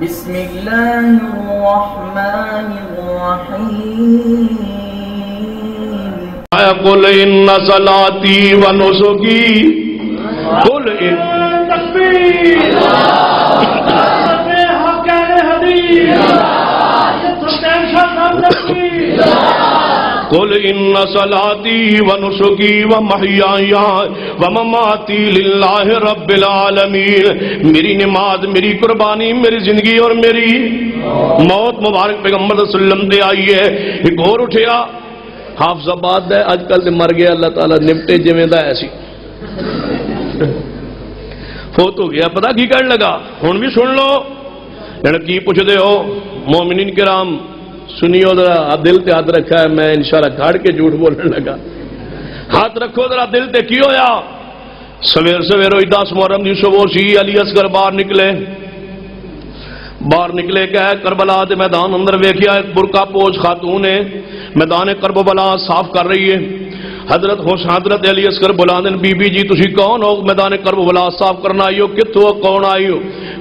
بسم الله الرحمن الرحيم قل إن صلاتي ونسكي قل إن تكبير قل إن صلاتي ونسكي ومحياي ومماتي لله رب العالمین. میری نماز، میری قربانی، میری زندگی اور میری موت مبارک پیغمبر صلی اللہ علیہ وسلم دے آئی ہے. ایک اور اٹھیا حافظ آباد ہے اج کل مر گیا، اللہ تعالیٰ نپٹے جویں دا ایسی فوت ہو گیا. پتہ کی کرنے لگا؟ ہن بھی سن لو کی پوچھتے ہو مومنین کرام، سنیو ذرا دل تے ہاتھ رکھا ہے. میں انشاءاللہ کھاڑ کے جھوٹ بولنے لگا. ہاتھ رکھو ذرا دل تے کی ہویا؟ سویر سویر ہوئی 10 محرم دی صبح سی علی اصغر باہر نکلے کہ کربلا دے میدان اندر ویکھیا ایک برقع پوش خاتون ہے میدان کربلا صاف کر رہی ہے. حضرت Ali Asghar بلاندن be B G تسی کون ہو؟ میدان کربلا صاف کرنا آئی ہو؟ کتھوں کون آئی ہو؟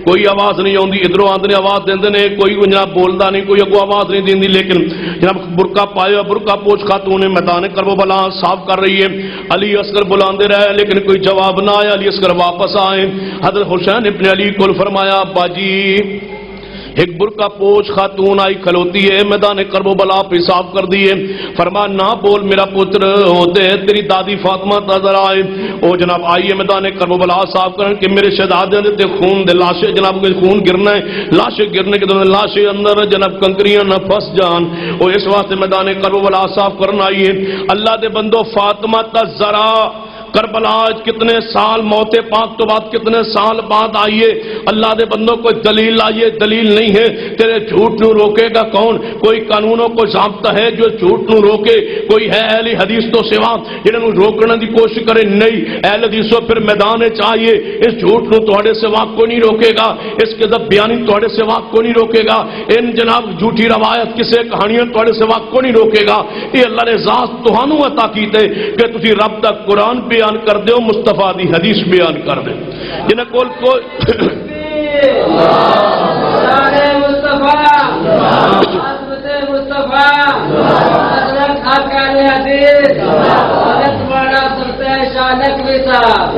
کوئی آواز نہیں آتی، ادھروں آدھے آواز دیندے نے، کوئی جناب بولدا نہیں، کوئی اگو آواز نہیں دیندی. لیکن جناب برقع پایا برقع پوش خاتون میدان کربلا صاف کر رہی ہے. علی اصغر بلاندے رہے لیکن کوئی جواب نہ آیا. علی اصغر واپس آئے. حضرت حسین ابن علی کو فرمایا ابا جی ایک برقع پوش خاتون آئی کھلوتی ہے میدان کربلا پہ صاف کر دیے. فرما نہ بول میرا پتر ہوتے تیری دادی فاطمہ نظر آئے. او جناب آئیے میدان کربلا صاف کرن کہ میرے شہزادے دے خون دے لاشیں جناب کے خون گرنا ہے. لاشیں گرنے کے دوران لاشیں اندر جناب کنکریاں نہ پھنس جان. او اس واسطے میدان کربلا صاف کرنا آئیے. اللہ دے بندو فاطمہ ذرا کربلا کتنے سال موت پاک تو بعد کتنے سال بعد آئیے. اللہ دے بندوں کوئی دلیل آئیے، دلیل نہیں ہے. تیرے جھوٹ نو روکے گا کون؟ کوئی قانونوں کو ضابطہ ہے جو جھوٹ نو روکے؟ کوئی ہے اہل حدیث تو سوا جنہوں روکنے دی کوشش کرے؟ نہیں. اہل حدیثوں پھر میدان چاہیے. اس جھوٹ نو تھوڑے سوا کو نہیں روکے گا، اس کے ذب بیانی تھوڑے سوا کو نہیں روکے گا. ان جناب جھوٹی روایت کسے کہانیاں تھوڑے سوا کو نہیں روکے گا. یہ اللہ نے ذات تہانوں عطا کیتے کہ تسی رب دا قرآن بیان کر دے، مصطفیٰ دی حدیث بیان کر دے. جنہیں کول کوئی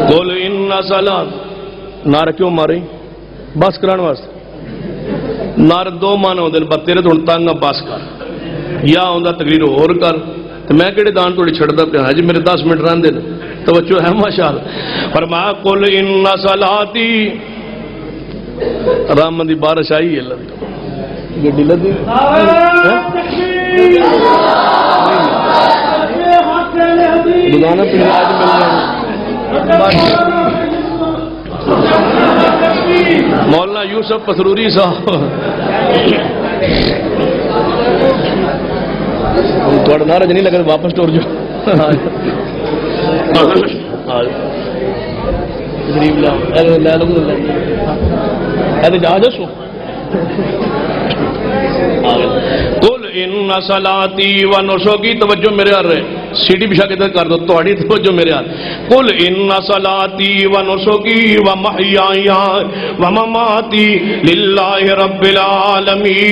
قل ان صلاۃ نار کیوں ماری؟ بس کران واسطے. نار دو معنی ہوندے نے، تیرے تو تنگ بس کر یا ہوندا تقریر اور کر. تو میں کہڑے دان توڑی چھڑدا پیا جی میرے 10 منٹ رہندے نے. توجہ ہے ماشاءاللہ. فرمایا قل ان صلاتی رحمت دی بارش آئی ہے. اللہ گڈی لدی مولانا یوسف پسروری صاحب تھوڑا نعرہ نہیں لگا واپس ٹور جو قل ان صلاتی و نسکی. توجہ میرے آ رہے سی ڈی بشا کے کر دو تھوڑی توجہ میرے آ. قل ان صلاتی و نسکی و محیائی و مماتی للہ رب العالمین.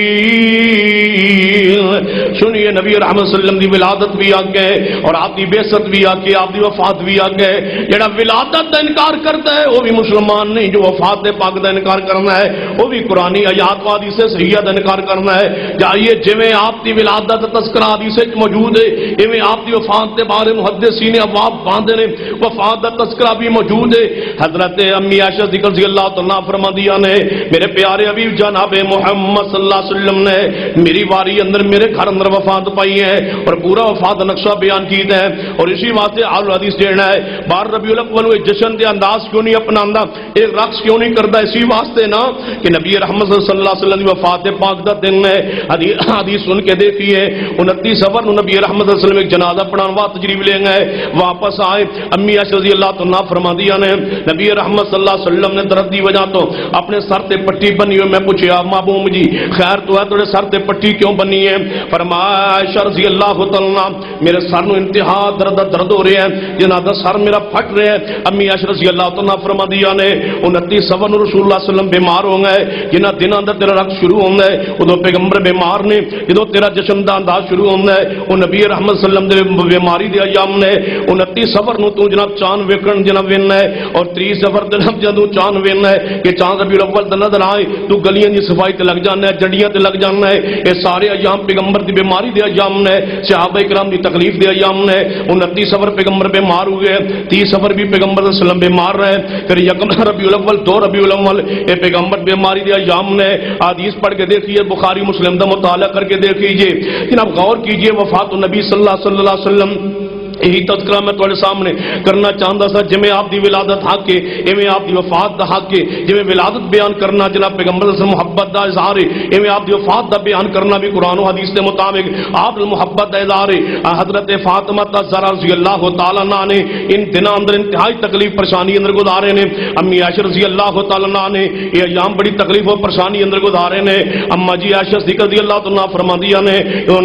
سنیے نبی رحمت صلی اللہ علیہ وسلم دی ولادت بھی آگے اور آپ دی بیست بھی آگے، آپ دی وفات بھی آگے. جڑا ولادت دا انکار کرتا ہے وہ بھی مسلمان نہیں، جو وفات دے پاک دا انکار کرنا ہے وہ بھی قرآنی آیات و حدیث صحیحہ دا انکار کرنا ہے. جائیے جویں آپ دی ولادت تذکرہ حدیث موجود ہے ایویں آپ دی وفات دے بارے محدثین ابواب باندھے نے، وفات دا تذکرہ بھی موجود ہے. حضرت امی عائشہ صدیقہ رضی اللہ تعالیٰ فرماندیاں نے میرے پیارے حبیب جناب محمد صلی اللہ علیہ وسلم نے میری واری اندر میرے گھر اندر وفات پائی ہے اور پورا وفات نقشہ بیان کیتا ہے. اور اسی واسطے اہل حدیث دینا ہے بار ربیع الاول وہ جشن دے انداز کیوں نہیں اپناندا، ایک رقص کیوں نہیں کرتا؟ اسی واسطے نا کہ نبی رحمت صلی اللہ علیہ وسلم دی وفات پاک دا دن ہے. حدیث سن کے دیکھیے 29 صفر نبی رحمت صلی اللہ علیہ وسلم ایک جنازہ پڑھا پڑھان واسطے تشریف لے گئے. واپس آئے امی عائشہ رضی اللہ عنہا فرماندیاں نے نبی رحمت صلی اللہ علیہ وسلم نے درد دی وجہ تو اپنے سر تے پٹی بنی ہوئی. میں پوچھیا محبوب جی خیر تو ہے تھوڑے سر تے پٹی کیوں بنی ہے؟ فرمایا عائشہ رضی اللہ تعالیٰ میرے سر نو انتہا درد ہو رہے ہیں جنہاں دا سر میرا پھٹ رہے ہیں. امی عائشہ رضی اللہ تعالیٰ فرماندیاں نے 29 صفر نو رسول اللہ صلی اللہ علیہ وسلم بیمار ہو گئے. جنہاں دنوں دا تیرا رقص شروع ہوتا ہے ادو پیغمبر بیمار نے. جدو تیرا جشن دا انداز شروع ہوتا ہے وہ نبی رحمت صلی اللہ علیہ وسلم دے بیماری دے ایام نے. 29 صفر نو تو جناب چاند ویکھن جناب وینا ہے اور 30 صفر جناب جدوں چاند وینا ہے کہ چاند ربیع الاول تے نظر آئے تو گلیاں دی صفائی تے لگ جانا ہے جڑیاں تے لگ جانا ہے. یہ سارے ایام پیغمبر دی بیماری دے ایام نے صحابہ کرام دی تکلیف دے ایام نے. 29 صفر پیغمبر بیمار ہوئے 30 صفر بھی پیغمبر صلی اللہ علیہ وسلم بیمار رہے. پھر یکم ربیع الاول 2 ربیع الاول یہ پیغمبر بیماری دے ایام نے. حدیث پڑھ کے دیکھیے بخاری مسلم دا مطالعہ کر کے دیکھیے جناب غور کیجئے وفات النبی صلی اللہ علیہ وسلم یہی تذکرہ میں تھوڑے سامنے کرنا چاہتا سا. جی آپ دی ولادت حق کے ایویں آپ دی وفات دا حق کے جی ولادت بیان کرنا جناب پیغمبر سے محبت دا اظہار ہے ایویں آپ دی وفات دا بیان کرنا بھی قرآن و حدیث کے مطابق آپ محبت دا اظہار ہے. حضرت فاطمہ زہرا رضی اللہ تعالی عنہ نے ان دنوں اندر انتہائی تکلیف پریشانی اندر گزارے نے. امی عائشہ رضی اللہ تعالی عنہ نے یہ ایام بڑی تکلیف و پریشانی اندر گزارے نے. اما جی عائشہ صدیقہ رضی اللہ تعالی عنہ فرماندیاں نے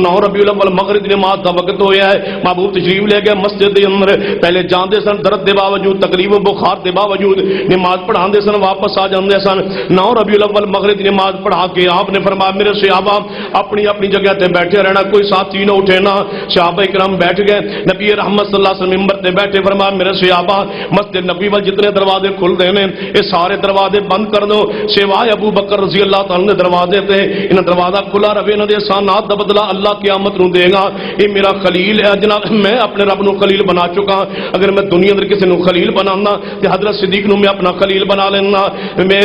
9 ربیع الاول مغرب دی نماز دا وقت ہویا ہے. محبوب تشریف لے گئے مسجد دے اندر. پہلے جاندے سن درد دے باوجود تکلیف و بخار دے باوجود نماز پڑھاندے سن واپس آ جاندے سن. 9 ربیع الاول مغرب دی نماز پڑھا کے آپ نے فرمایا میرے صحابہ اپنی اپنی جگہ تے بیٹھے رہنا کوئی ساتھی نہ اٹھے نا. صحابہ کرام بیٹھ گئے. نبی رحمت صلی اللہ علیہ وسلم منبر تے بیٹھے فرمایا میرے صحابہ مسجد نبی وال جتنے دروازے کھل دے نے یہ سارے دروازے بند کر دو سوائے ابو بکر رضی اللہ تعالی نے دروازے تے انہاں دروازہ کھلا رہے انہاں دے احسانات دا بدلہ اللہ قیامت نو دے گا. یہ میرا خلیل ہے جناب میں اپنے رب نو خلیل بنا چکا. اگر میں دنیا اندر کسی نو خلیل بنانا تو حضرت صدیق نو میں اپنا خلیل بنا لینا.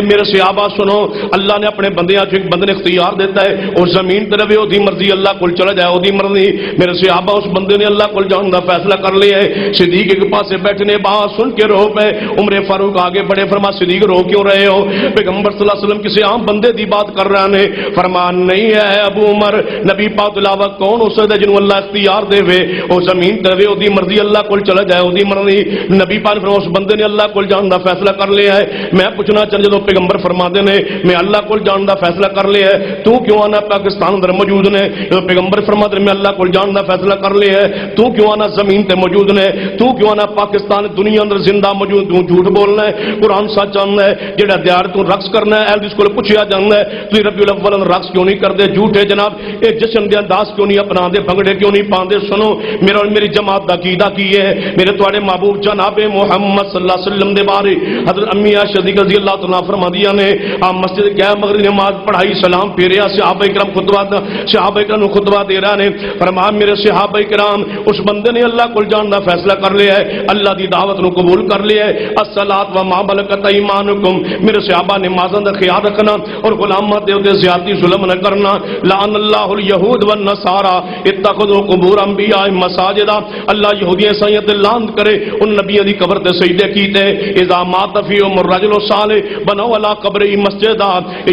میرے صحابہ سنو اللہ نے اپنے بندیاں جو ایک بندے نے اختیار دیتا ہے اور زمین تے رہے دی مرضی اللہ کول چلا جائے دی مرضی. میرے صحابہ اس بندے نے اللہ کول جان دا فیصلہ کر لیا ہے. صدیق ایک پاسے بیٹھنے بات سن کے رو پے. عمر فاروق آگے بڑے فرما صدیق رو کیوں رہے ہو؟ پیغمبر صلی اللہ علیہ وسلم کسی عام بندے دی بات کر رہے ہیں. فرمان نہیں ہے ابو عمر نبی پاک علاوہ کون ہو سکتا ہے جنوں اللہ اختیار دے وے او زمین تے رہے دی مرضی اللہ کول چلا جائے دی مرضی. نبی پاک فرما اس بندے نے اللہ کول جان دا فیصلہ کر لیا ہے. میں پوچھنا چاہتا جدوں پیغمبر فرماندے نے میں اللہ کول جان دا فیصلہ کر لیا ہے تو کیوں آنا پاکستان اندر موجود نے؟ جدوں پیغمبر فرماتے میں اللہ کول جان دا فیصلہ کر لیا ہے تو کیوں آنا زمین تے موجود نے؟ تو کیوں آنا پاکستان دنیا اندر زندہ موجود تو جھوٹ بولنا ہے؟ قرآن سچ آندا ہے جڑا دیار تو رقص کرنا ہے اہل کول پوچھیا جاندا ہے تو ربیع الاول رقص کیوں نہیں کردے؟ جھوٹے جناب اے جشن دے انداز کیوں نہیں اپناندے بھنگڑے کیوں نہیں پاندے؟ سنو میرا اور میری جماعت دا عقیدہ کی ہے میرے تواڈے محبوب جناب محمد صلی اللہ علیہ وسلم دے بارے حضرت امی عائشہ رضی اللہ تعالی عنہا فرماندیاں نے آپ مسجد گئے مغرب نماز پڑھائی سلام پھیریا صحابہ کرام خطبہ دے رہے ہیں. فرمایا میرے صحابہ کرام اس بندے نے اللہ کول جان دا فیصلہ کر لیا ہے اللہ دی دعوت نو قبول کر لیا ہے. الصلاۃ و ما ملکت ایمانکم میرے صحابہ نمازاں دا خیال رکھنا اور غلاماں دے اوتے زیادتی ظلم نہ کرنا. لعن اللہ الیہود والنصارى اتخذوا قبور انبیاء مساجدا اللہ یہودی عیسائیاں تے لعنت کرے ان نبیوں دی قبر تے سجدے کیتے. اذا مات فیہم الرجل الصالح بنوا علی قبرہ مسجدا.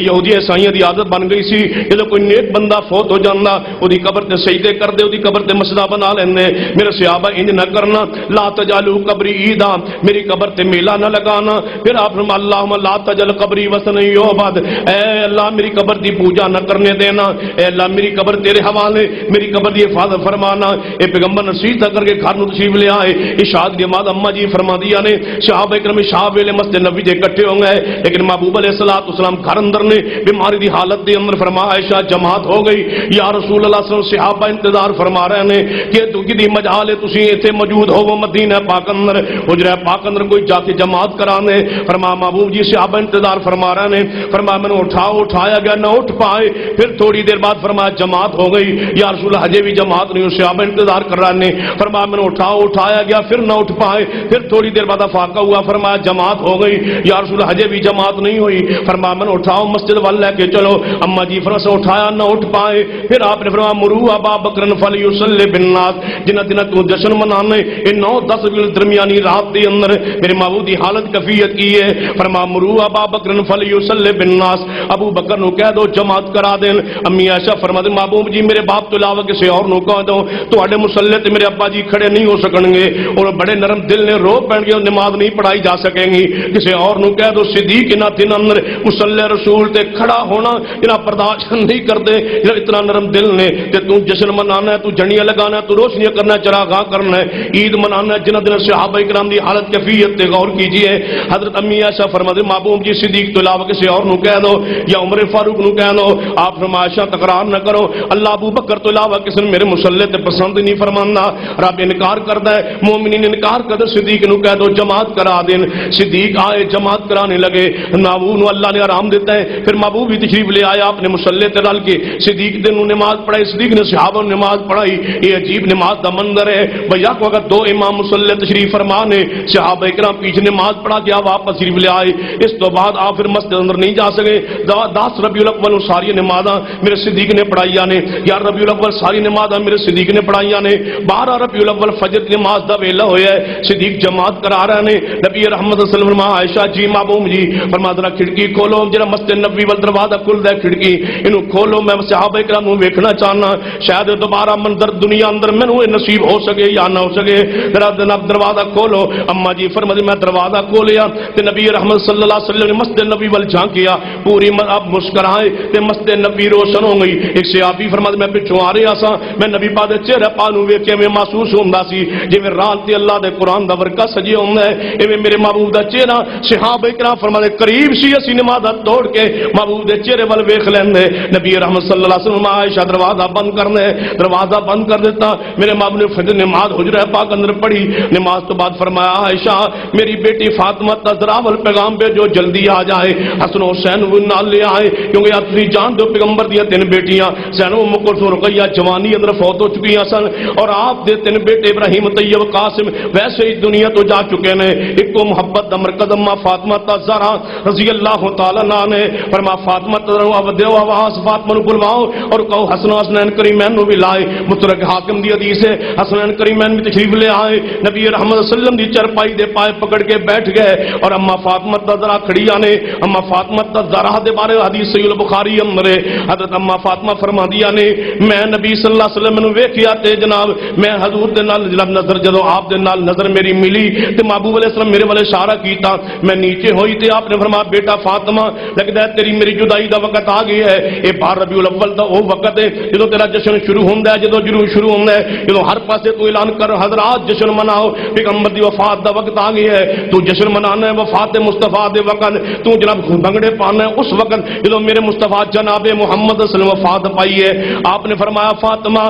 یہودی عیسائیاں دی عادت بن گئی سی جدوں کوئی نیک بندہ فوت ہو جاندا اودی قبر تے سجدے کردے اودی قبر تے مسجد بنا لیندے. میرے صحابہ انج نہ کرنا. لا تجعلوا قبری عیدا میری قبر تے میلہ نہ لگانا. پھر آپ فرمایا اللہم لا تجعل قبری وثنا یعبد اے اللہ میری قبر دی پوجا نہ کرنے دینا. اے اللہ میری قبر تیرے حوالے میری قبر دی حفاظت فرمانا. اے پیغمبر نصیحت کر کے گھر نو تشریف لے آئے. عشاء دی نماز اما جی فرماندیاں نے صحابہ کرام عشاء ویلے مسجد نبی دے اکٹھے ہو گئے لیکن محبوب علیہ الصلوۃ والسلام گھر اندر نے بیماری دی حالت دے اندر. فرمایا عائشہ جماعت ہو گئی یا رسول اللہ صلی اللہ علیہ وسلم. صحابہ انتظار فرما رہے ہیں کہ تو کدی مجال ہے تسی ایتھے موجود ہو مدینہ پاک اندر حجرہ پاک اندر کوئی جا کے جماعت کرانے. فرمایا محبوب جی صحابہ انتظار فرما رہے ہیں. فرمایا میں نے اٹھایا گیا نہ اٹھ پائے. پھر تھوڑی دیر بعد فرمایا جماعت ہو گئی یا رسول اللہ ہجے بھی جماعت نہیں. صحابہ انتظار کر رہے ہیں. فرمایا میں نے اٹھایا گیا پھر نہ اٹھ پائے. پھر تھوڑی دیر بعد افاقہ ہوا. فرمایا جماعت ہو گئی یا رسول اللہ ہجے بھی جماعت نہیں ہوئی. فرمایا میں نے اٹھاؤ مسجد وال لے کے چلو. اما جی فرمایا سے اٹھایا نہ اٹھ پائے. پھر آپ نے فرمایا مرو ابا بکر فلیصلی بالناس جنہ دن تو جشن منانے ان 9-10 درمیانی رات دے اندر میرے محبوب دی حالت کفیت کی ہے. فرمایا مرو ابا بکر فلیصلی بالناس ابو بکر نو کہہ دو جماعت کرا دین. امی عائشہ فرماتے محبوب جی میرے باپ تو علاوہ کسی اور نو کہہ دو تواڈے مصلی تے میرے ابا جی کھڑے نہیں ہو سکیں گے اور بڑے نرم دل نے رو پڑ گئے نماز نہیں پڑھائی جا سکیں گی کسی اور نو کہہ دو صدیق نہ تین اندر مصلی رسول تے کھڑا ہونا جنہ برداشت نہیں کرتے اتنا نرم دل نے کہ تو جشن منانا ہے تو جھنڈیاں لگانا ہے تو روشنیاں کرنا ہے چراغاں کرنا ہے عید منانا ہے جنہ دن صحابہ کرام دی حالت کیفیت تے غور کیجئے حضرت امی عائشہ فرماتے محبوب جی صدیق تو علاوہ کسی اور نو کہہ دو یا عمر فاروق نو کہہ دو آپ فرمائشہ تقرار نہ کرو اللہ ابو بکر تو علاوہ کسی نے میرے مصلی تے پسند نہیں فرمانا رب انکار کرتا ہے مومنین انکار کرتے صدیق نو کہہ دو جماعت کرا دین صدیق آئے جماعت کرانے لگے محبوب نو اللہ نے آرام دیتا ہے پھر محبوب بھی تشریف لے آیا اپنے مصلی تے ڈال کے صدیق دن نماز پڑھائی صدیق نے صحابہ نماز پڑھائی یہ عجیب نماز دا منظر ہے بھیا کو اگر دو امام مصلی تشریف فرمانے صحابہ کرام پیچھے نماز پڑھا کے واپس تشریف لے آئے اس تو بعد آپ پھر مسجد اندر نہیں جا سکے 10 ربیع الاول ساری نمازاں میرے صدیق نے پڑھائیاں نے 11 ربیع الاول ساری نمازاں میرے صدیق نے پڑھائیاں نے 12 ربیع الاول فجر کی نماز دا ویلا ہویا ہے صدیق جماعت کرا رہے نے نبی رحمت صلی اللہ علیہ وسلم عائشہ جی محبوب جی فرما ذرا کھڑکی کھولو جڑا مسجد نبوی وال دروازہ کھلدا ہے کھڑکی اینو کھولو میں صحابہ کرام نوں ویکھنا چاہنا شاید دوبارہ منظر دنیا اندر مینوں نصیب ہو سکے یا نہ ہو سکے ذرا جناب دروازہ کھولو اما جی فرماتی میں دروازہ کھولیا تے نبی رحمت صلی اللہ علیہ وسلم نے مسجد نبوی وال جھانکیا پوری اب مسکرائے تے مسجد نبوی روشن ہو گئی ایک صحابی فرماتے میں پیچھے آ رہا سا میں نبی پاک دے چہرے پاک نوں ویکھ کے میں محسوس ہوندا سی جویں رات تے اللہ دے قرآن دا ورقہ سجے ہوندا ہے ایویں میرے محبوب دا چہرہ صحابہ کرام فرماتے قریب سی اسی نماز توڑ کے محبوب دے چہرے ول ویکھ لیندے نبی رحمت صلی اللہ علیہ وسلم عائشہ دروازہ بند کرنے دروازہ بند کر دیتا میرے محبوب نے فجر نماز حجرہ پاک اندر پڑھی نماز تو بعد فرمایا عائشہ میری بیٹی فاطمہ تذرا ول پیغام پہ جو جلدی آ جائے حسن و حسین وہ نال لے آئے کیونکہ آپ تسی جان دو پیغمبر دیا 3 بیٹیاں زینب ام کلثوم رقیہ جوانی اندر فوت ہو چکی ہیں سن اور آپ دے 3 بیٹے ابراہیم طیب قاسم ویسے ہی دنیا تو جا چکے ہیں ایک کو محبت دا مرکز اما فاطمہ تذرا رضی اللہ تعالی عنہ نے فرما فاطمہ تذرا ودیو آواز فاطمہ نو بلواؤ اور کہو حسن و حسنین کریمین نو بھی لائے مترک حاکم دی حدیث ہے حسنین کریمین بھی تشریف لے آئے نبی رحمت صلی اللہ علیہ وسلم دی چرپائی دے پائے پکڑ کے بیٹھ گئے اور اما فاطمہ تذرا کھڑی آنے اما فاطمہ تذرا دے بارے حدیث صحیح البخاری اندر حضرت اما فاطمہ فرما دیا نے میں نبی صلی اللہ علیہ وسلم نو ویکھیا تے جناب میں حضور دے نال جناب نظر جدوں آپ دے نال نظر میری ملی تے محبوب علیہ السلام میرے والے اشارہ کیتا میں نیچے ہوئی تے آپ نے فرمایا بیٹا فاطمہ لگدا ہے تیری میری جدائی دا وقت آ گیا ہے اے 12 ربیع الاول دا او وقت ہے جدوں تیرا جشن شروع ہوندا ہے جدوں جلوس شروع ہوندا ہے جدوں ہر پاسے تو اعلان کر حضرات جشن مناؤ پیغمبر دی وفات دا وقت آ گیا ہے تو جشن منانا ہے وفات مصطفیٰ دے وقت تو جناب بھنگڑے پانا ہے اس وقت جدوں میرے مصطفیٰ جناب محمد صلی اللہ علیہ وسلم وفات پائی ہے آپ نے فرمایا فاطمہ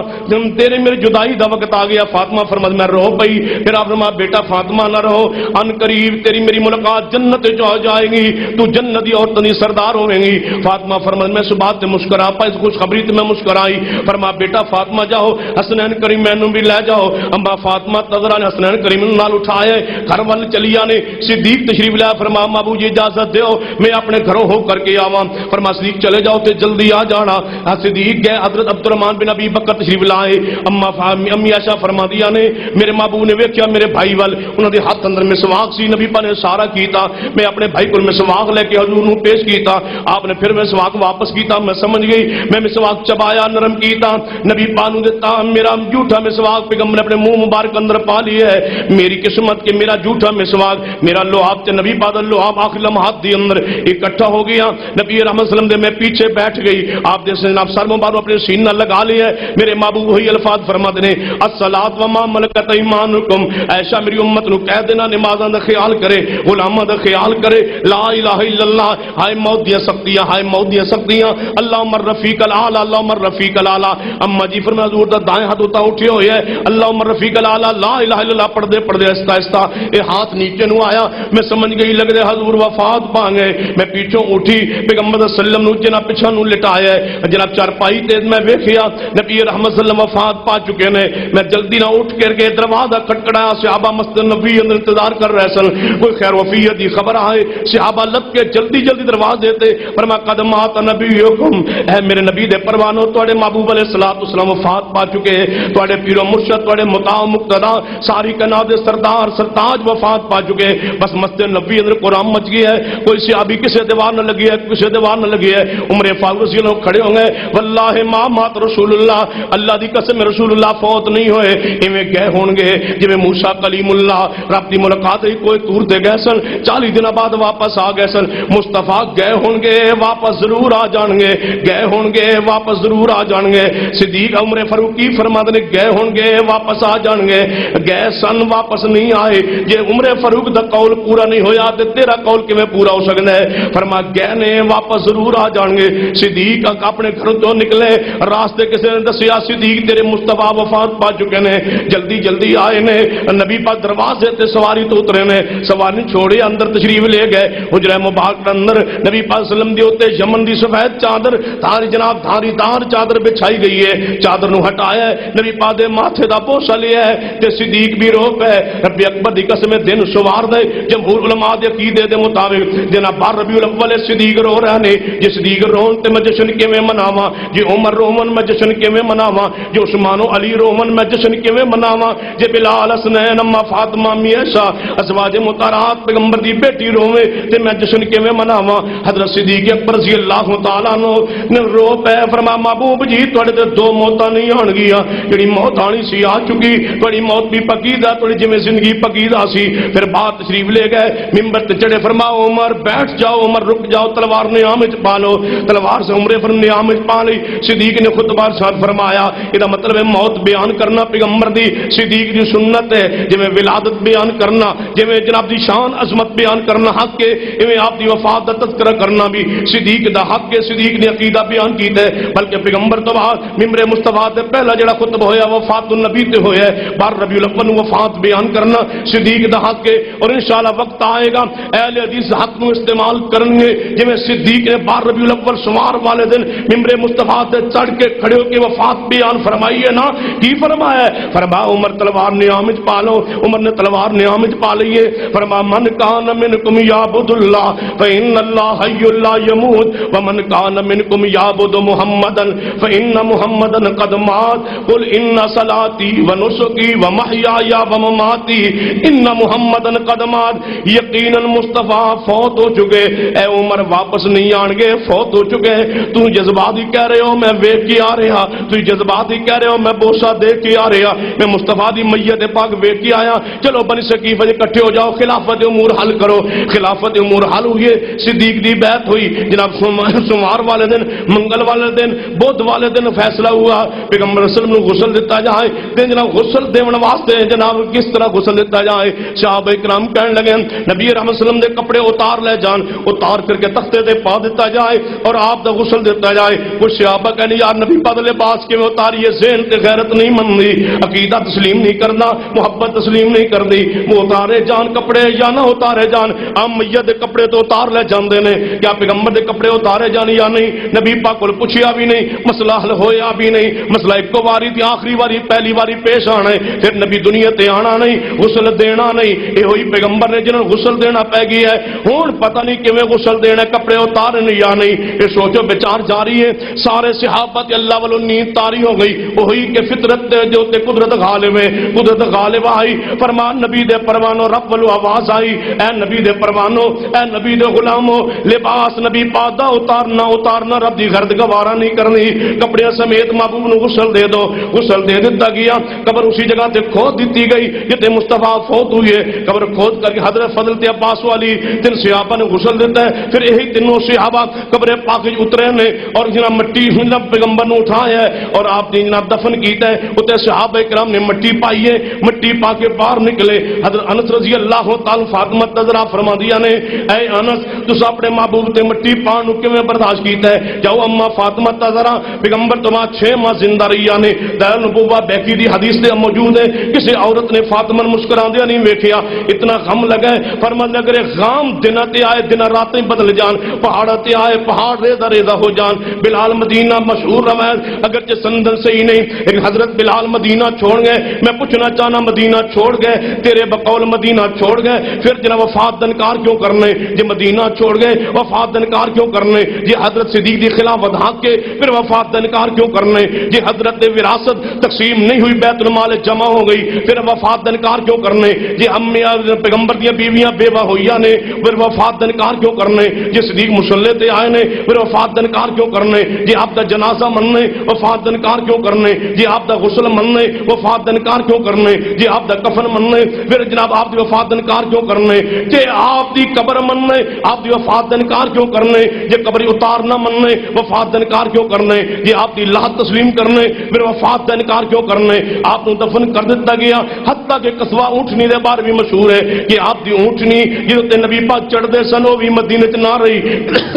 تیرے میری جدائی دا وقت آ گیا فاطمہ فرمایا میں رو پئی پھر آپ نے فرمایا بیٹا فاطمہ نہ رہو ان قریب تیری میری ملاقات جنت جو ہو جائے گی تو جنت دی عورتوں دی سردار ہویں گی فاطمہ فرمایا میں اس بات تے مسکرا پا اس خوشخبری تے میں مسکرائی فرمایا بیٹا فاطمہ جاؤ حسنین کریمین بھی لے جاؤ اما فاطمہ تذرا نے حسنین کریمین نال اٹھائے گھر ول چلی آنے صدیق تشریف لیا فرمایا ابو جی اجازت دیو میں اپنے گھروں ہو کر کے آواں فرمایا صدیق چلے جاؤ تے جلدی آ جانا صدیق گئے حضرت عبد الرحمن بن ابی بکر تشریف لائے امی عائشہ فرما دیا نے میرے محبوب نے ویکھیا میرے بھائی ول انہاں دے ہاتھ اندر مسواک سی نبی پاک نے اشارہ کیتا میں اپنے بھائی کو مسواک لے کے حضور نو پیش کیتا آپ نے پھر مسواک واپس کیتا میں سمجھ گئی میں مسواک چبایا نرم کیتا نبی پاک نو دیتا میرا جھوٹا مسواک پیغمبر نے اپنے منہ مبارک اندر پا لیا ہے میری قسمت کہ میرا جھوٹا مسواک میرا لعاب تے نبی پاک لعاب آخر لمحات دی اندر اکٹھا ہو گیا نبی رحمت صلی اللہ علیہ وسلم دے میں پیچھے بیٹھ گئی آپ دے جناب سر مبارک اپنے سینہ لگا لیا ہے میرے محبوب وہی الفاظ فرماتے ہیں الصلاۃ وما ملکت ایمانکم ایسا میری امت نو کہہ دینا نمازاں دا خیال کرے غلاماں دا خیال کرے لا الہ الا اللہ ہائے موت دی سختیاں ہائے موت دی سختیاں اللہم الرفیق الاعلی اللہم الرفیق الاعلی اما جی فرمایا حضور دا دائیں ہاتھ ہوتا اٹھے ہوئے ہے اللہم الرفیق الاعلی لا الہ الا اللہ پڑھ دے آہستہ آہستہ اے ہاتھ نیچے نو آیا میں سمجھ گئی لگ دے حضور وفات پا گئے میں پیچھوں اٹھی پیغمبر صلی اللہ علیہ وسلم نو جناب پیچھے نو لٹایا ہے جناب چارپائی تے میں ویکھیا نبی رحمت صلی اللہ علیہ وسلم وفات پا چکے نے میں جلدی نہ اٹھ کر کے دروازہ کھٹکھٹایا صحابہ مسجد نبوی اندر انتظار کر رہے سن کوئی خیر وفیت دی خبر آئے صحابہ لب کے جلدی جلدی دروازے دیتے فرمایا قدمات نبیکم اے میرے نبی دے پروانو تواڈے محبوب علیہ الصلوۃ والسلام وفات پا چکے تواڈے پیر و مرشد تواڈے مطاع مقتدا ساری کائنات دے سردار سرتاج وفات پا چکے بس مسجد نبوی اندر قرآن مچ گیا ہے کوئی صحابی کسے دیوار نہ لگی ہے کسے دیوار نہ لگی ہے عمر فاروق رضی اللہ کھڑے ہوں گے واللہ ما مات رسول اللہ اللہ دی قسم رسول اللہ فوت نہیں ہوئے ایویں گئے ہون گے جویں موسیٰ کلیم اللہ رب دی ملاقات ہی کوئی تور تے گئے سن 40 دن بعد واپس آ گئے سن مصطفیٰ گئے ہون گے واپس ضرور آ جان گے گئے ہون گے واپس ضرور آ جان گے صدیق عمر فاروقی فرماتے نے گئے ہون گے واپس آ جان گے گئے سن واپس نہیں آئے جے عمر فاروق دا قول پورا نہیں ہویا تے تیرا قول کیویں پورا ہو سکدا ہے فرما گئے نے واپس ضرور آ جان گے صدیق اپنے گھروں تو نکلے راستے کسی نے دسیا صدیق تیرے مصطفیٰ وفات پا چکے نے جلدی جلدی آئے نے نبی پاک دروازے تے سواری تو اترے نے سواری چھوڑے اندر تشریف لے گئے حجرہ مبارک اندر نبی پاک صلی اللہ علیہ وسلم دی ہوتے یمن دی سفید چادر تھاری جناب دھاری دار چادر بچھائی گئی ہے چادر نو ہٹایا ہے نبی پاک دے ماتھے دا بوسہ لیا ہے تے صدیق بھی رو پے ربی اکبر دی قسم دن سوار دے جمہور علماء دے عقیدے دے مطابق جناب بار ربیع الاول صدیق رو رہے نے جے صدیق رون تے میں جشن کیویں مناواں جے عمر رومن میں جشن کیویں مناواں جے عثمان و علی رومن میں جشن کیویں مناواں جے بلال حسنین اما فاطمہ امی عائشہ ازواج مطہرات پیغمبر دی بیٹی روویں تے میں جشن کیویں مناواں حضرت صدیق اکبر رضی اللہ تعالیٰ عنہ نے رو پے فرمایا محبوب جی تواڈے تے دو موتاں نہیں آن گیاں جڑی موت آنی سی آ چکی تواڈی موت بھی پکیدا تواڈی جویں زندگی پکیدا سی پھر بعد تشریف لے گئے منبر تے چڑھے فرمایا عمر بیٹھ جاؤ عمر رک جاؤ تلوار نیام وچ پا لو تلوار سے عمر فرم نیام وچ پا لئی صدیق نے خطبہ ارشاد فرمایا ادا مطلب ہے موت بیان کرنا پیغمبر دی صدیق دی سنت ہے جویں ولادت بیان کرنا جویں جناب دی شان عظمت بیان کرنا حق ہے ایویں آپ دی وفات دا تذکرہ کرنا بھی صدیق دا حق ہے صدیق نے عقیدہ بیان کیتا ہے بلکہ پیغمبر تو بعد ممبر مصطفیٰ تے پہلا جڑا خطبہ ہویا وفات النبی تے ہویا ہے بار ربیع الاول وفات بیان کرنا صدیق دا حق ہے اور انشاءاللہ وقت آئے گا اہل حدیث حق نو استعمال کریں گے جویں صدیق نے بار ربیع الاول سوار والے دن ممبر مصطفیٰ تے چڑھ کے کھڑے ہو کے وفات بیان فرمائی ہے نا کی فرمایا ہے فرمایا عمر تلوار نیام وچ پا لو عمر نے تلوار نیام وچ پا لئی ہے فرمایا من کان منکم یعبد اللہ فإن اللہ حی لا یموت ومن کان منکم یعبد محمدا فإن محمدا قد مات قل ان صلاتی ونسکی ومحیای ومماتی ان محمدا قد مات یقینا مصطفیٰ فوت ہو چکے اے عمر واپس نہیں آن گے فوت ہو چکے تو جذبات ہی کہہ رہے ہو میں ویکھ کے آ رہا تو جذبات ہی کہہ رہے ہو میں بوسہ دے کے آ رہا میں مصطفیٰ دی میت پاک ویکھ کے آیا چلو بنی ثقیف وچ اکٹھے ہو جاؤ خلافت امور حل کرو خلافت امور حل ہوئی صدیق دی بیعت ہوئی جناب سوموار والے دن منگل والے دن بدھ والے دن فیصلہ ہوا پیغمبر صلی اللہ علیہ وسلم کو غسل دیتا جائے تے جناب غسل دیون واسطے جناب کس طرح غسل دیتا جائے صحابہ کرام کہنے لگے نبی رحمت صلی اللہ علیہ وسلم دے کپڑے اتار لے جان اتار کر کے تختے تے پا دیتا جائے اور آپ دا غسل دیتا جائے کچھ صحابہ کہنے یار نبی پاک لباس کے میں اتاریے ذہن تے غیرت نہیں مندی عقیدہ تسلیم نہیں کرنا محبت تسلیم نہیں کردی وہ اتارے جان کپڑے یا نہ اتارے جان عام میت دے کپڑے تو اتار لے جاندے نے کیا پیغمبر دے کپڑے اتارے جان یا نہیں نبی پاک کو پوچھیا بھی نہیں مسئلہ حل ہویا بھی نہیں مسئلہ ایک واری تھی آخری واری پہلی واری پیش آنا ہے پھر نبی دنیا تے آنا نہیں غسل دینا نہیں یہ ہوئی پیغمبر نے جنہوں غسل دینا پہ گئی ہے ہون پتہ نہیں کیویں غسل دینا کپڑے اتارے نہیں یا نہیں یہ سوچو بچار جاری ہے سارے صحابہ تے اللہ والوں نیند تاری ہو گئی وہی کہ فطرت دے جو تے قدرت غالب ہے قدرت غالب آئی فرمان نبی دے پروانو رب والو آواز آئی اے نبی دے پروانو اے نبی دے غلامو لباس نبی پاک دا اتارنا رب دی غرد گوارا نہیں کرنی کپڑے سمیت محبوب نو غسل دے دو غسل دے دیتا گیا قبر اسی جگہ تے کھود دیتی گئی جتے مصطفیٰ فوت ہوئی ہے قبر کھود کر کے حضرت فضل تے عباس والی تین صحابہ نے غسل دیتا ہے پھر یہی تینوں صحابہ قبر پاک اترے نے اور جناب مٹی جناب پیغمبر نے اٹھایا ہے اور آپ نے جناب دفن کیتا ہے اتنے صحابہ کرام نے مٹی پائی ہے مٹی پا کے باہر نکلے حضرت انس رضی اللہ تعالی فاطمہ تذرا فرما دیا نے اے انس تس اپنے محبوب تے مٹی پان نو کیویں برداشت کیتا ہے جاؤ اما فاطمہ تذرا پیغمبر تو 6 ماہ زندہ رہی نے دار نبوہ بیکی دی حدیث دے موجود ہے کسی عورت نے فاطمہ مسکراندیا نہیں ویکھیا اتنا غم لگا فرمان لگ رہے غام دن تے آئے دن راتیں بدل جان پہاڑ تے آئے پہاڑ ریزہ ریزہ ہو جان بلال مدینہ مشہور روایت اگرچہ سندن صحیح نہیں لیکن حضرت بلال مدینہ چھوڑ گئے میں پوچھنا چاہنا مدینہ چھوڑ گئے تیرے بقول مدینہ چھوڑ گئے پھر جناب وفات دنکار کیوں کرنے جی مدینہ چھوڑ گئے وفات دنکار کیوں کرنے جی حضرت صدیق دی خلافت حق کے پھر وفات دنکار کیوں کرنے جی حضرت وراثت تقسیم نہیں ہوئی بیت المال جمع ہو گئی پھر وفات دنکار کیوں کرنے جی امی پیغمبر دیا بیویاں بیوہ ہوئیا نے پھر وفات دنکار کیوں کرنے جی صدیق مسلح تے آئے نے پھر وفات دنکار کیوں کرنے جی آپ دا جنازہ مننے وفات دنکار کیوں کرنے جی آپ دا غسل مننے وفات دا انکار کیوں کرنے جی آپ دا کفن مننے پھر جناب آپ دی وفات دا انکار کیوں کرنے جی آپ دی قبر مننے آپ دی وفات دا انکار کیوں کرنے جی قبر اتار نہ مننے وفات دا انکار کیوں کرنے جی آپ دی لاحت تسلیم کرنے پھر وفات دا انکار کیوں کرنے آپ نے دفن کر دیتا گیا حتیٰ کہ قصوہ اونٹنی دے بارے بھی مشہور ہے کہ آپ دی اونٹنی جدوں تے نبی پاک چڑھ دے سن وہ بھی مدینے تے نہ رہی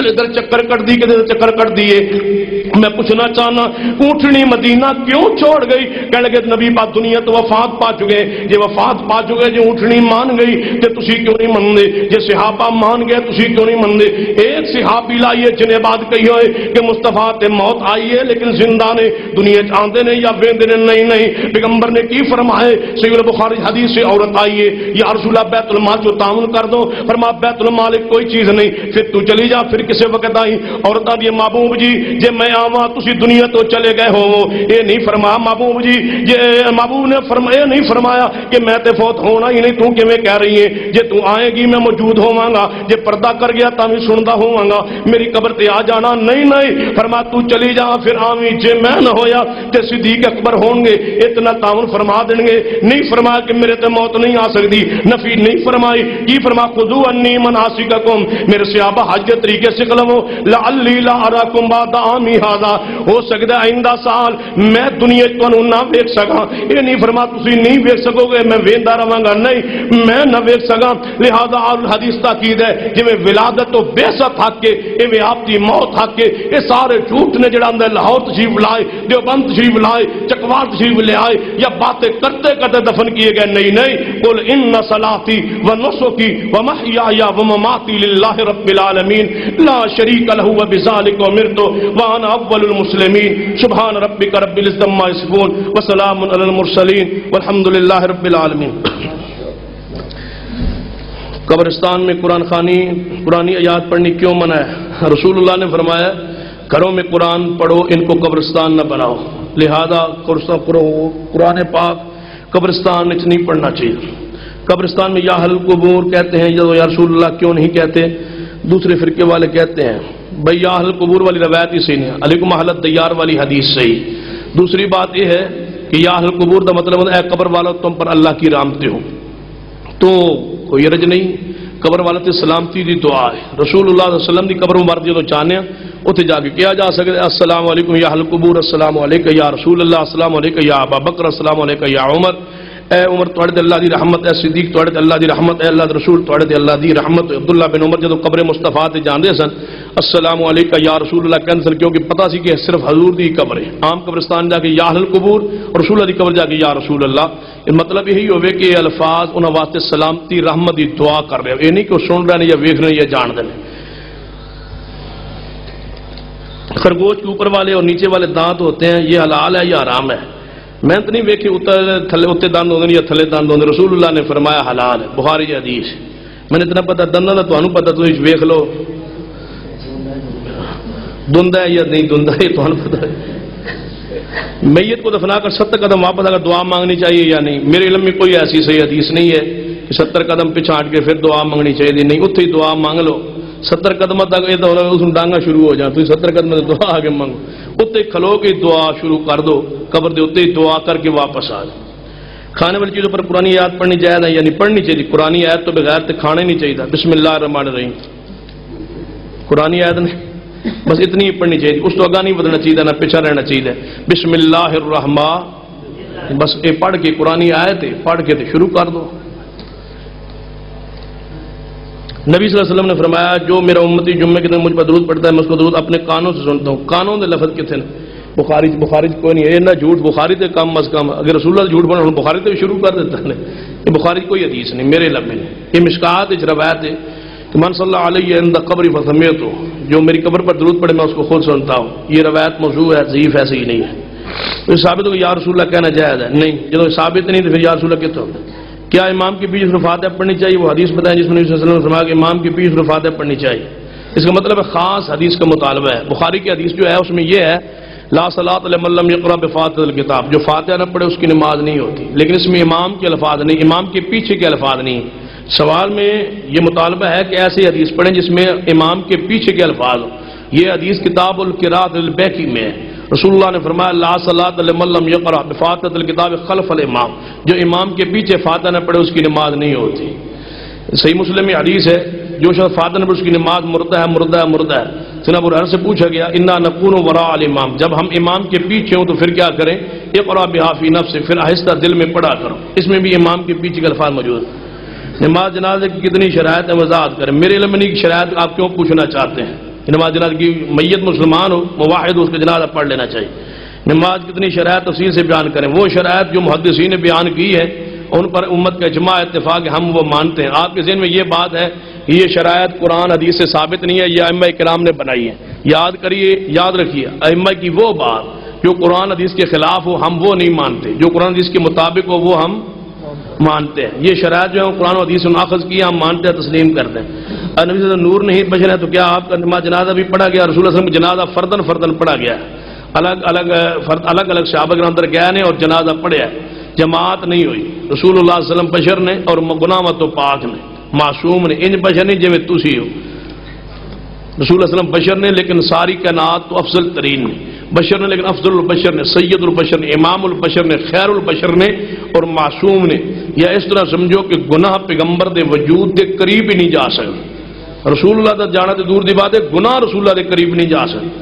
ادھر چکر کٹ دی کہ ادھر چکر کٹ دیے میں پوچھنا چاہنا اونٹنی مدینہ کیوں چھوڑ گئی کہنے لگے نبی پاک دنیا تو وفات پا چکے جے وفات پا چکے جے اونٹنی مان گئی تے تسی کیوں نہیں مندے جے صحابہ مان گئے تسی کیوں نہیں مندے ایک صحابی لائیے جنہیں بات کہی ہوئے کہ مصطفیٰ تے موت آئی ہے لیکن زندہ نے دنیا چاہتے نے یا بیندے نے نہیں پیغمبر نے کی فرمائے صحیح البخاری حدیث سے عورت آئیے یا رسول اللہ بیت المال جو تعاون کر دو فرما بیت المال کوئی چیز نہیں پھر تو چلی جا پھر کسے وقت آئی عورتاں دی محبوب جی جے میں آواں تسی دنیا تو چلے گئے ہو یہ نہیں فرمایا محبوب جی جے محبوب نے فرمایا نہیں فرمایا کہ میں تے فوت ہونا ہی نہیں تو کیویں کہہ رہی ہے جے تو آئے گی میں موجود ہوواں گا جے پردہ کر گیا تاں بھی سندا ہوواں گا میری قبر تے آ جانا نہیں فرما تو چلی جا پھر آویں جے میں نہ ہویا تے صدیق اکبر ہون گے اتنا تعاون فرما دیں گے نہیں فرمایا کہ میرے تے موت نہیں آ سکتی نفی نہیں فرمائی کی فرما خذوا انی مناسککم میرے صحابہ حج کے طریقے سے لو لعلی لا اراکم بعد عامی ھذا ہو سکتا ہے آئندہ سال میں دنیا تانوں نہ ویکھ سکاں یہ نہیں فرما تسی نہیں ویکھ سکو گے میں ویندا رہاں گا نہیں میں نہ ویکھ سکاں لہذا الحدیث تاکید ہے جویں ولادت تو بعثت حق کے ایویں آپ دی موت حق کے یہ سارے جھوٹ نے جڑا اندر لاہور تشریف لائے دیوبند تشریف لائے چکوال تشریف لے آئے یا باتیں کرتے کرتے دفن کیے گئے نہیں قل ان صلاتی و نسکی و محیای و مماتی للہ رب العالمین لا شریک لہ وبذالک امرت وانا اول المسلمین سبحان ربک رب العزت عما یصفون وسلام علی المرسلین والحمد للہ رب العالمین قبرستان میں قرآن خوانی قرآنی آیات پڑھنی کیوں منع ہے رسول اللہ نے فرمایا گھروں میں قرآن پڑھو ان کو قبرستان نہ بناؤ لہذا قرآن پاک قبرستان میں نہیں پڑھنا چاہیے قبرستان میں یا اہل القبور کہتے ہیں یا رسول اللہ کیوں نہیں کہتے دوسرے فرقے والے کہتے ہیں بھئی یا اہل القبور والی روایت ہی صحیح نہیں علیکم اہل الدیار والی حدیث صحیح دوسری بات یہ ہے کہ یا اہل القبور کا مطلب ہے اے قبر والو تم پر اللہ کی رحمتیں ہوں تو کوئی رج نہیں قبر والے تے سلامتی دی دعا ہے رسول اللہ صلی اللہ علیہ وسلم دی قبر مبارک جو چاہنے ہیں اتنے جا کے کیا جا سکتا ہے السلام علیکم یا اہل القبور السلام علیکم یا رسول اللہ السلام علیکم یا ابا بکر السلام علیکم یا عمر اے عمر توڑے اللہ دی رحمت اے صدیق توڑے اللہ دی رحمت اے اللہ رسول توڑے اللہ دی رحمت عبداللہ بن عمر جدو قبر مصطفیٰ تے جاندے سن السلام علیکم یا رسول اللہ کہنے سن کیونکہ پتہ سی کہ صرف حضور دی قبر ہے عام قبرستان جا کے یا اہل القبور رسول اللہ دی قبر جا کے یا رسول اللہ مطلب یہی ہوئے کہ یہ الفاظ انہاں واسطے سلامتی رحمت دی دعا کر رہے ہیں یہ نہیں کہ سن رہے ہیں یا ویکھ رہے ہیں یا جان دے خرگوش کے اوپر والے اور نیچے والے دانت ہوتے ہیں یہ حلال ہے یا حرام ہے میں تو نہیں ویکھی اتنے دند ہوتے یا تھلے دند ہوتے رسول اللہ نے فرمایا حلال ہے بخاری حدیث میں نے اتنا پتا دنداں کا تمہیں پتا تھی ویکھ لو دھند ہے یا نہیں دھند ہے یہ تمہیں پتا ہے میت کو دفنا کر 70 قدم واپس اگر دعا مانگنی چاہیے یا نہیں میرے علم میں کوئی ایسی صحیح حدیث نہیں ہے کہ 70 قدم پیچھے ہٹ کے پھر دعا مانگنی چاہیے نہیں اتنے ہی دعا مانگ لو 70 قدم تک یہ تو اس ڈانگا شروع ہو جائے تو 70 قدم دعا آگے مانگو اتنے کھلو کے دعا شروع کر دو قبر دے اتنے دعا کر کے واپس آ جاؤ کھانے والی چیزوں پر قرآن آیات پڑھنی جائز ہے یعنی پڑھنی چاہیے قرآن آیت تو بغیر تو کھانے نہیں چاہیے بسم اللہ الرحمن الرحیم قرآن آیت نہیں بس اتنی ہی پڑھنی چاہیے اس تو آگاہ نہیں بدلنا چاہیے نہ پیچھا رہنا چاہیے بسم اللہ الرحمن بس یہ پڑھ کے قرآن آیت ہے پڑھ کے تو شروع کر دو نبی صلی اللہ علیہ وسلم نے فرمایا جو میرا امتی جمعے کے دن مجھ پر درود پڑھتا ہے میں اس کو درود اپنے کانوں سے سنتا ہوں کانوں دے لفظ کتنے بخاری کوئی نہیں ہے نہ جھوٹ بخاری تے کم از کم اگر رسول اللہ جھوٹ بنا بخاری تے شروع کر دیتا ہے یہ بخاری کوئی حدیث نہیں میرے لب میں یہ مشکات روایت ہے کہ من صلی اللہ علیہ عند قبری فسمیت ہو جو میری قبر پر درود پڑھے میں اس کو خود سنتا ہوں یہ روایت موضوع ہے ضعیف ایسے ہی نہیں ہے تو ثابت ہو کہ یا رسول اللہ کہنا جائز ہے نہیں جب ثابت نہیں تو پھر یا رسول اللہ کہتے ہوتا کیا امام کے پیچھے فاتحہ پڑھنی چاہیے وہ حدیث بتائیں جس میں نبی صلی اللہ علیہ وسلم نے فرمایا کہ امام کے پیچھے فاتحہ پڑھنی چاہیے اس کا مطلب ہے خاص حدیث کا مطالبہ ہے بخاری کی حدیث جو ہے اس میں یہ ہے لا صلاۃ لمن لم یقرأ بفاتحۃ الکتاب جو فاتحہ نہ پڑھے اس کی نماز نہیں ہوتی لیکن اس میں امام کے الفاظ نہیں امام کے پیچھے کے الفاظ نہیں سوال میں یہ مطالبہ ہے کہ ایسی حدیث پڑھیں جس میں امام کے پیچھے کے الفاظ ہوں یہ حدیث کتاب القراءۃ البیکی میں ہے رسول اللہ نے فرمایا لا صلاۃ لمن لم یقرأ بفاتحۃ الکتاب خلف الامام، جو امام کے پیچھے فاتحہ نہ پڑھے اس کی نماز نہیں ہوتی۔ صحیح مسلم میں حدیث ہے جو شخص فاتحہ نہ پڑھے اس کی نماز مردہ ہے مردہ ہے مردہ ہے۔ سیدنا ابو ہریرہ سے پوچھا گیا انا نکون وراء الامام، جب ہم امام کے پیچھے ہوں تو پھر کیا کریں؟ اقرأ بها فی نفسک، پھر آہستہ دل میں پڑھا کرو۔ اس میں بھی امام کے پیچھے کے الفاظ موجود ہیں۔ نماز جنازے کی کتنی شرائط ہے وضاحت کریں۔ میرے علم نہیں کی شرائط آپ کیوں پوچھنا چاہتے ہیں؟ نماز جنازے کی میت مسلمان ہو موحد ہو اس کا جنازہ پڑھ لینا چاہیے۔ نماز کتنی شرائط تفصیل سے بیان کریں۔ وہ شرائط جو محدثین نے بیان کی ہے ان پر امت کا اجماع اتفاق ہے، ہم وہ مانتے ہیں۔ آپ کے ذہن میں یہ بات ہے کہ یہ شرائط قرآن حدیث سے ثابت نہیں ہے، یہ ائمہ کرام نے بنائی ہے۔ یاد کریے، یاد رکھیے، ائمہ کی وہ بات جو قرآن حدیث کے خلاف ہو ہم وہ نہیں مانتے، جو قرآن حدیث کے مطابق ہو وہ ہم مانتے ہیں۔ یہ شرائط جو ہے قرآن و حدیث سے ناخذ کیا ہم مانتے ہیں، تسلیم کرتے ہیں۔ نبی صلی اللہ علیہ وسلم نور نہیں بشر ہے تو کیا آپ کا نماز جنازہ بھی پڑھا گیا؟ رسول اللہ صلی اللہ علیہ وسلم کا جنازہ فردن فردن پڑھا گیا ہے، الگ الگ صحابہ کے اندر گیا نے اور جنازہ پڑھا ہے، جماعت نہیں ہوئی۔ رسول اللہ صلی اللہ علیہ وسلم بشر نے اور گناہ تو پاک نے، معصوم نے، ان بشر نہیں جویں تسی ہو۔ رسول اللہ علیہ وسلم بشر نے لیکن ساری کائنات تو افضل ترین نے، بشر نے لیکن افضل البشر نے، سید البشر نے، امام البشر نے، خیر البشر نے اور معصوم نے۔ یا اس طرح سمجھو کہ گناہ پیغمبر دے وجود دے قریب ہی نہیں جا سکتے۔ رسول اللہ تک جانا تو دور دی بات ہے، گناہ رسول اللہ دے قریب نہیں جا سکتے۔